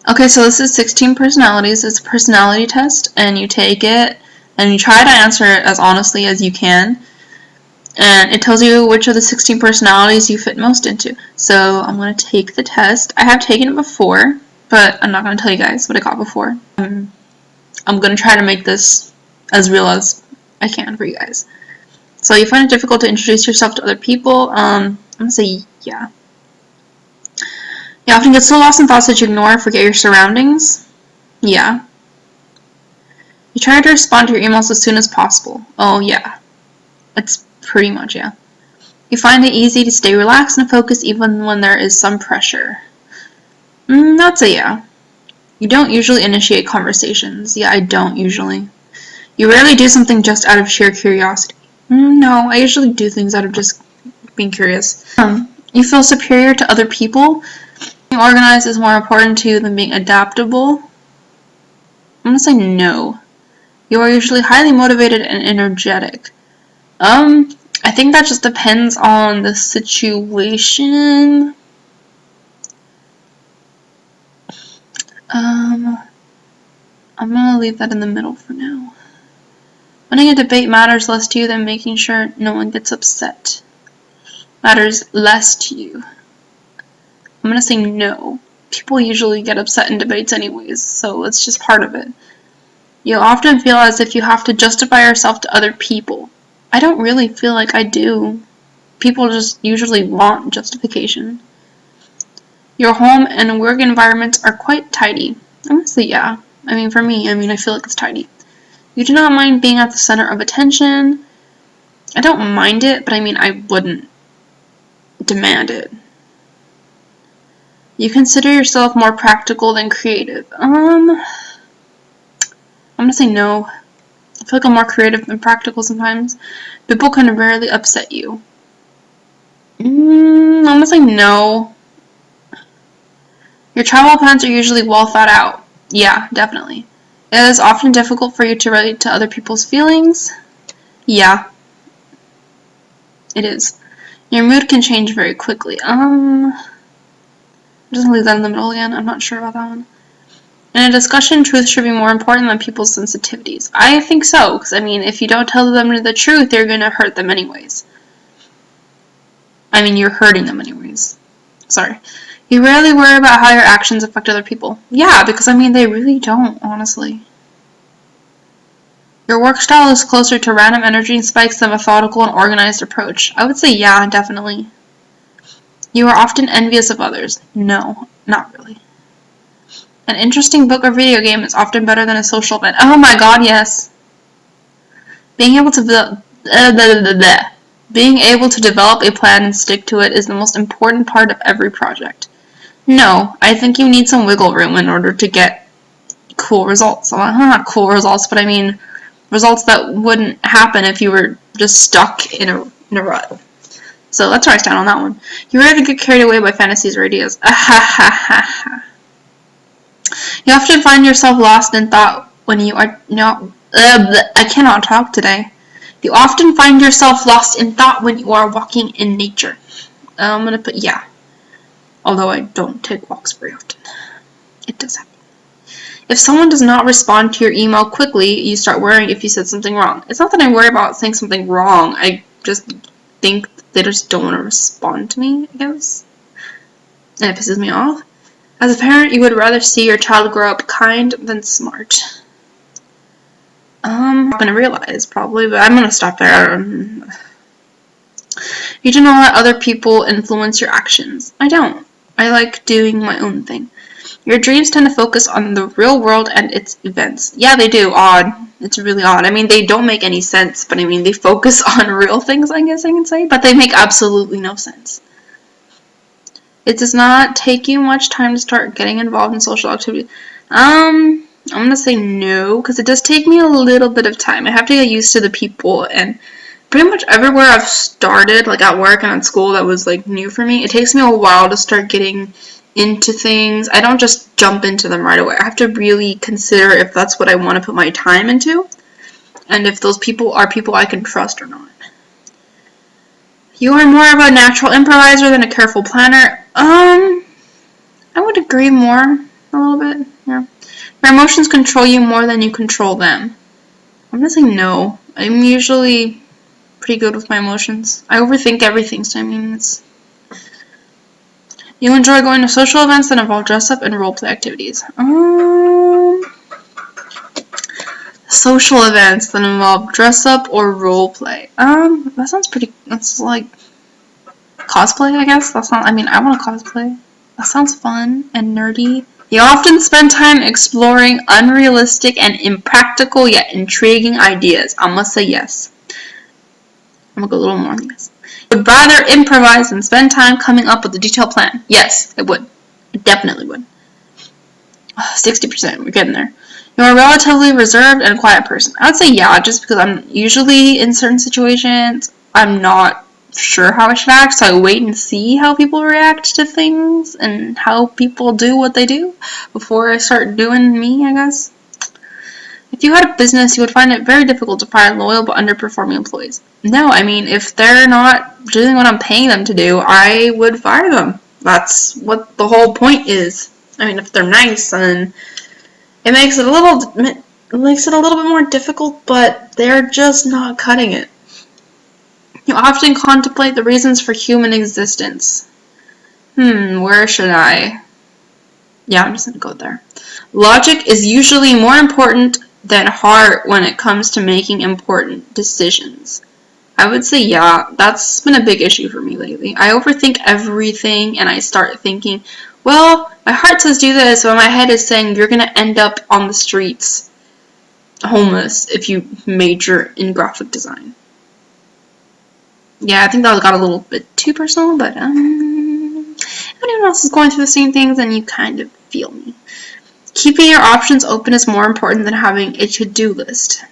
Okay, so this is 16 personalities. It's a personality test, and you take it, and you try to answer it as honestly as you can. And it tells you which of the 16 personalities you fit most into. So I'm going to take the test. I have taken it before, but I'm not going to tell you guys what I got before. I'm going to try to make this as real as I can for you guys. So you find it difficult to introduce yourself to other people. I'm going to say yeah. You often get so lost in thoughts that you ignore or forget your surroundings. Yeah. You try to respond to your emails as soon as possible. Oh yeah. It's pretty much yeah. You find it easy to stay relaxed and focused even when there is some pressure. That's a yeah. You don't usually initiate conversations. Yeah, I don't usually. You rarely do something just out of sheer curiosity. No, I usually do things out of just being curious. You feel superior to other people. Being organized is more important to you than being adaptable. I'm gonna say no. You are usually highly motivated and energetic. I think that just depends on the situation. I'm gonna leave that in the middle for now. Winning a debate matters less to you than making sure no one gets upset. Matters less to you. I'm gonna say no. People usually get upset in debates anyways, so it's just part of it. You often feel as if you have to justify yourself to other people. I don't really feel like I do. People just usually want justification. Your home and work environments are quite tidy. I'm gonna say yeah. For me, I feel like it's tidy. You do not mind being at the center of attention. I don't mind it, but I wouldn't demand it. You consider yourself more practical than creative. I'm gonna say no. I feel like I'm more creative than practical sometimes. People can rarely upset you. I'm gonna say no. Your travel plans are usually well thought out. Yeah, definitely. It is often difficult for you to relate to other people's feelings. Yeah, it is. Your mood can change very quickly. Just leave that in the middle again. I'm not sure about that one. In a discussion, truth should be more important than people's sensitivities. I think so, because if you don't tell them the truth, you're gonna hurt them anyways. You're hurting them anyways. Sorry. You rarely worry about how your actions affect other people. Yeah, because they really don't, honestly. Your work style is closer to random energy spikes than methodical and organized approach. I would say yeah, definitely. You are often envious of others. No, not really. An interesting book or video game is often better than a social event. Oh my god, yes. Being able to develop a plan and stick to it is the most important part of every project. No, I think you need some wiggle room in order to get cool results. Well, not cool results, but results that wouldn't happen if you were just stuck in a rut. So that's where I stand on that one. You rarely get carried away by fantasies or ideas. You often find yourself lost in thought when you are not. I cannot talk today. You often find yourself lost in thought when you are walking in nature. I'm gonna put yeah. Although I don't take walks very often. It does happen. If someone does not respond to your email quickly, you start worrying if you said something wrong. It's not that I worry about saying something wrong. I just think they just don't want to respond to me, I guess. And it pisses me off. As a parent, you would rather see your child grow up kind than smart. I'm not going to realize, probably, but I'm going to stop there. You do not let other people influence your actions. I don't. I like doing my own thing. Your dreams tend to focus on the real world and its events. Yeah, they do. Odd. It's really odd. They don't make any sense, but they focus on real things, I guess I can say, but they make absolutely no sense. It does not take you much time to start getting involved in social activity. I'm going to say no, because it does take me a little bit of time. I have to get used to the people, and pretty much everywhere I've started, like at work and at school, that was new for me. It takes me a while to start getting into things. I don't just jump into them right away. I have to really consider if that's what I want to put my time into, and if those people are people I can trust or not. You are more of a natural improviser than a careful planner. I would agree more. a little bit. Yeah. Your emotions control you more than you control them. I'm gonna say no. I'm usually pretty good with my emotions. I overthink everything, so I mean, it's... You enjoy going to social events that involve dress-up and role-play activities. Social events that involve dress-up or role-play. That sounds pretty... That's like... cosplay, I guess? That's not... I mean, I want to cosplay. That sounds fun and nerdy. You often spend time exploring unrealistic and impractical yet intriguing ideas. I must say yes. I'm gonna go a little more than this. Would rather improvise than spend time coming up with a detailed plan. Yes, I would. I definitely would. 60%, we're getting there. You're a relatively reserved and quiet person. I would say yeah, just because I'm usually in certain situations, I'm not sure how I should act, so I wait and see how people react to things and how people do what they do before I start doing me, I guess. If you had a business, you would find it very difficult to fire loyal but underperforming employees. No, I mean, if they're not doing what I'm paying them to do, I would fire them. That's what the whole point is. I mean, if they're nice, then it makes it a little bit more difficult, but they're just not cutting it. You often contemplate the reasons for human existence. Where should I? Yeah, I'm just gonna go there. Logic is usually more important than heart when it comes to making important decisions. I would say yeah, that's been a big issue for me lately. I overthink everything and I start thinking, well, my heart says do this, but my head is saying you're gonna end up on the streets homeless if you major in graphic design. Yeah, I think that got a little bit too personal, but if anyone else is going through the same things, then you kind of feel me. Keeping your options open is more important than having a to-do list.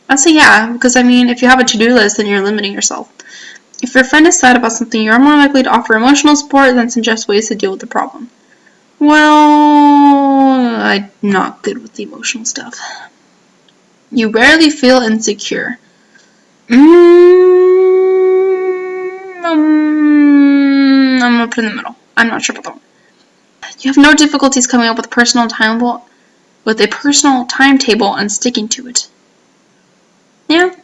I'd say yeah, because I mean, if you have a to-do list, then you're limiting yourself. If your friend is sad about something, you're more likely to offer emotional support than suggest ways to deal with the problem. Well, I'm not good with the emotional stuff. You rarely feel insecure. I'm gonna put it in the middle. I'm not sure about that one. You have no difficulties coming up with a personal timetable and sticking to it. Yeah.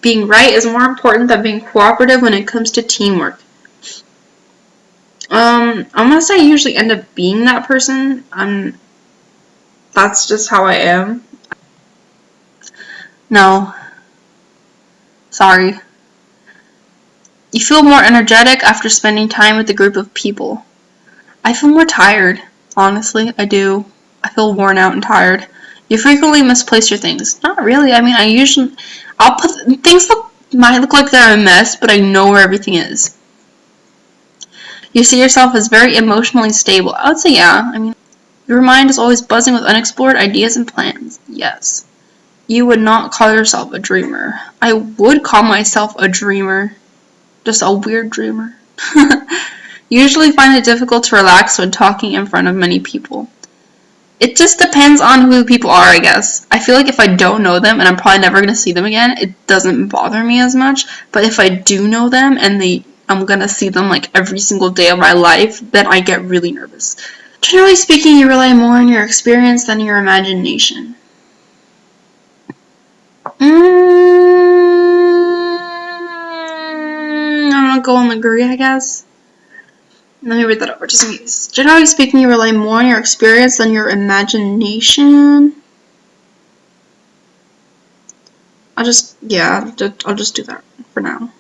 Being right is more important than being cooperative when it comes to teamwork. I'm gonna say I usually end up being that person. That's just how I am. No. Sorry. You feel more energetic after spending time with a group of people. I feel more tired. Honestly, I do. I feel worn out and tired. You frequently misplace your things. Not really. I mean, I'll put things might look like they're a mess, but I know where everything is. You see yourself as very emotionally stable. I would say yeah. I mean, your mind is always buzzing with unexplored ideas and plans. Yes. You would not call yourself a dreamer. I would call myself a dreamer. Just a weird dreamer. You usually find it difficult to relax when talking in front of many people. It just depends on who the people are, I guess. I feel like if I don't know them and I'm probably never going to see them again, it doesn't bother me as much. But if I do know them and I'm going to see them like every single day of my life, then I get really nervous. Generally speaking, you rely more on your experience than your imagination. I'm gonna go and agree, I guess. Let me read that over just in case. Generally speaking, you rely more on your experience than your imagination. I'll just do that for now.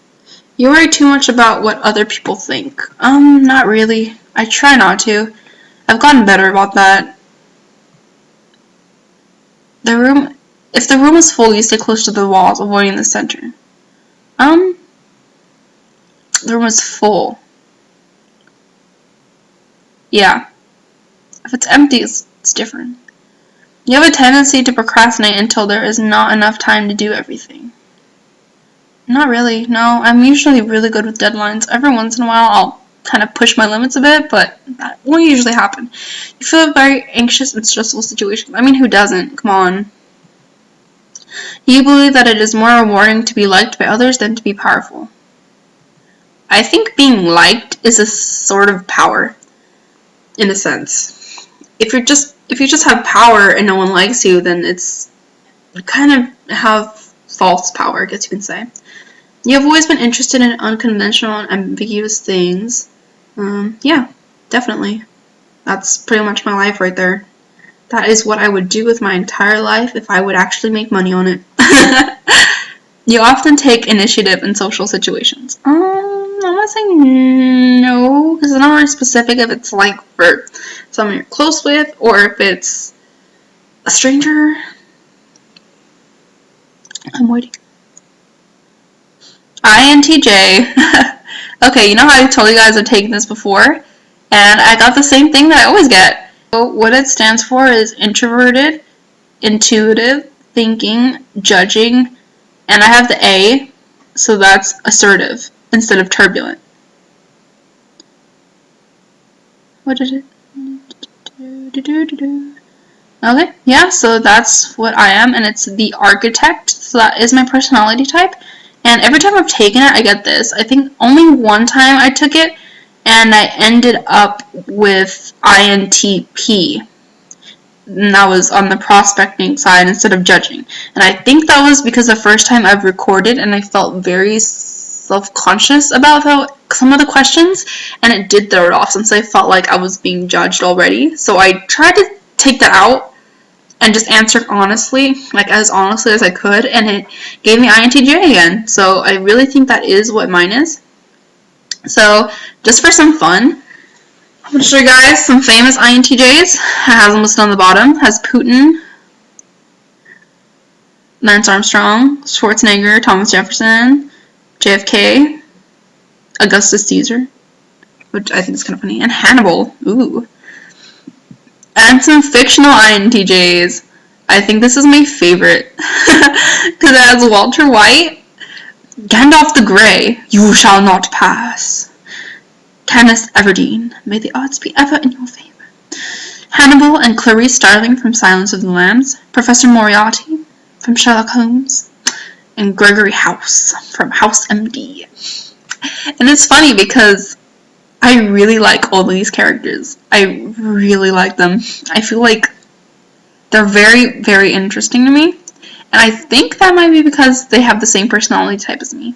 You worry too much about what other people think. Not really. I try not to. I've gotten better about that. If the room is full, you stay close to the walls, avoiding the center. The room is full. Yeah. If it's empty, it's different. You have a tendency to procrastinate until there is not enough time to do everything. Not really, no. I'm usually really good with deadlines. Every once in a while, I'll kind of push my limits a bit, but that won't usually happen. You feel very anxious in stressful situations. I mean, who doesn't? Come on. You believe that it is more rewarding to be liked by others than to be powerful. I think being liked is a sort of power. in a sense. If you just have power and no one likes you, then it's you kind of have false power, I guess you can say. You have always been interested in unconventional and ambiguous things. Yeah, definitely. That's pretty much my life right there. That is what I would do with my entire life if I would actually make money on it. You often take initiative in social situations. I'm gonna say no, because it's not very specific if it's like for someone you're close with or if it's a stranger. I'm waiting. INTJ. Okay, you know how I told you guys I've taken this before? And I got the same thing that I always get. So what it stands for is introverted, intuitive, thinking, judging, and I have the A, so that's assertive instead of turbulent. What did it? Okay, yeah, so that's what I am, and it's the architect, so that is my personality type. And every time I've taken it, I get this. I think only one time I took it, and I ended up with INTP. And that was on the prospecting side instead of judging. And I think that was because the first time I've recorded and I felt very self-conscious about some of the questions, and it did throw it off since I felt like I was being judged already. So I tried to take that out and just answered honestly, like as honestly as I could, and it gave me INTJ again. So I really think that is what mine is. So just for some fun, I'm going to show you guys some famous INTJs. I have them listed on the bottom. It has Putin, Lance Armstrong, Schwarzenegger, Thomas Jefferson, JFK, Augustus Caesar, which I think is kind of funny, and Hannibal. Ooh. And some fictional INTJs. I think this is my favorite because it has Walter White, Gandalf the Grey, you shall not pass. Katniss Everdeen, may the odds be ever in your favor. Hannibal and Clarice Starling from Silence of the Lambs, Professor Moriarty from Sherlock Holmes, and Gregory House from House MD. And it's funny because I really like all of these characters. I really like them. I feel like they're very, very interesting to me. And I think that might be because they have the same personality type as me.